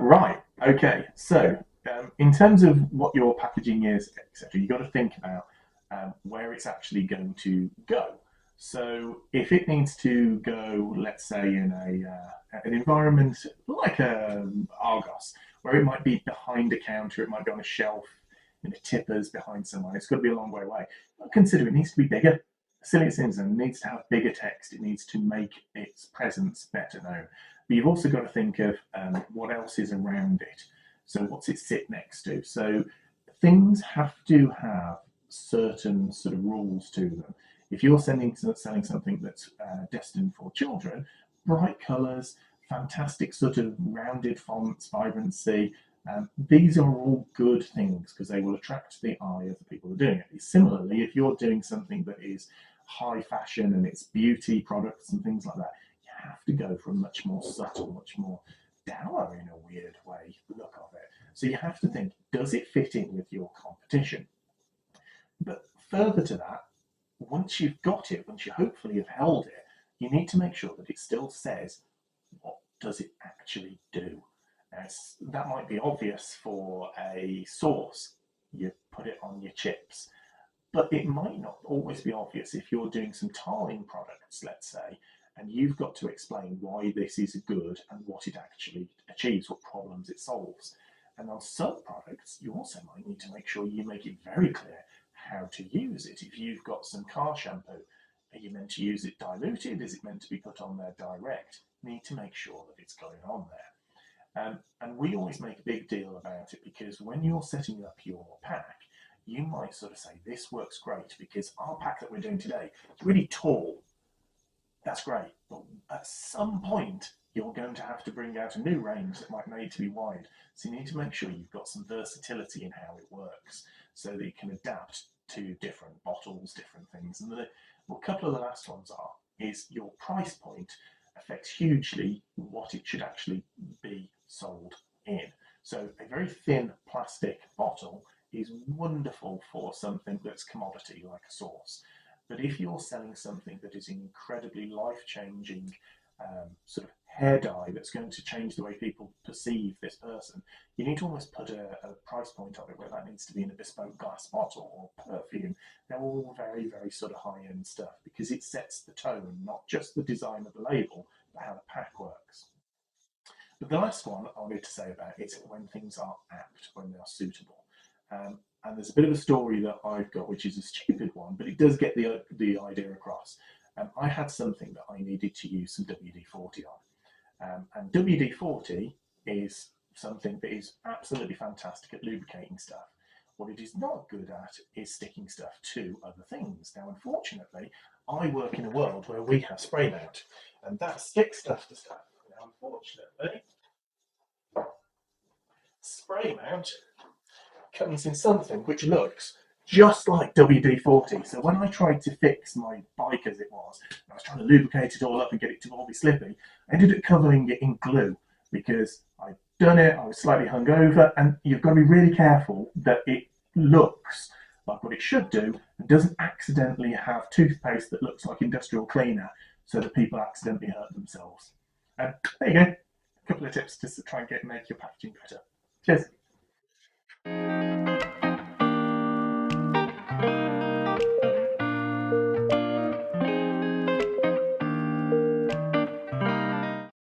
Right. Okay. So, in terms of what your packaging is, etc., you've got to think about where it's actually going to go. So, if it needs to go, let's say, in an environment like Argos, where it might be behind a counter, it might be on a shelf in a tipper's behind someone, it's got to be a long way away. But consider it needs to be bigger. Silly it seems, and it needs to have bigger text. It needs to make its presence better known. But you've also got to think of what else is around it. So what's it sit next to? So things have to have certain sort of rules to them. If you're selling something that's destined for children, bright colours, fantastic sort of rounded fonts, vibrancy, these are all good things because they will attract the eye of the people who are doing it. Similarly, if you're doing something that is high fashion and it's beauty products and things like that, you have to go for a much more subtle, much more dour in a weird way look of it. So you have to think, does it fit in with your competition? But further to that, once you've got it, once you hopefully have held it, you need to make sure that it still says, what does it actually do? That might be obvious for a sauce. You put it on your chips. But it might not always be obvious if you're doing some tarring products, let's say, and you've got to explain why this is good and what it actually achieves, what problems it solves. And on some products, you also might need to make sure you make it very clear how to use it. If you've got some car shampoo, are you meant to use it diluted? Is it meant to be put on there direct? You need to make sure that it's going on there. And we always make a big deal about it because when you're setting up your pack, you might sort of say, this works great because our pack that we're doing today is really tall. That's great. But at some point, you're going to have to bring out a new range that might need to be wide. So you need to make sure you've got some versatility in how it works so that you can adapt to different bottles, different things. And a couple of the last ones is your price point affects hugely what it should actually be sold in. So a very thin plastic bottle is wonderful for something that's commodity like a sauce. But if you're selling something that is incredibly life-changing, sort of hair dye that's going to change the way people perceive this person, you need to almost put a price point on it where that needs to be in a bespoke glass bottle or perfume. They're all very, very sort of high-end stuff because it sets the tone, not just the design of the label, but how the pack works. But the last one I wanted to say about is when things are apt, when they are suitable. And there's a bit of a story that I've got, which is a stupid one, but it does get the idea across. I had something that I needed to use some WD-40 on. And WD-40 is something that is absolutely fantastic at lubricating stuff. What it is not good at is sticking stuff to other things. Now, unfortunately, I work in a world where we have spray mount, and that sticks stuff to stuff. Now, unfortunately, spray mount comes in something which looks just like WD-40. So when I tried to fix my bike as it was, I was trying to lubricate it all up and get it to all be slippy, I ended up covering it in glue because I'd done it, I was slightly hungover, and you've got to be really careful that it looks like what it should do and doesn't accidentally have toothpaste that looks like industrial cleaner so that people accidentally hurt themselves. And there you go, a couple of tips to try and make your packaging better. Cheers.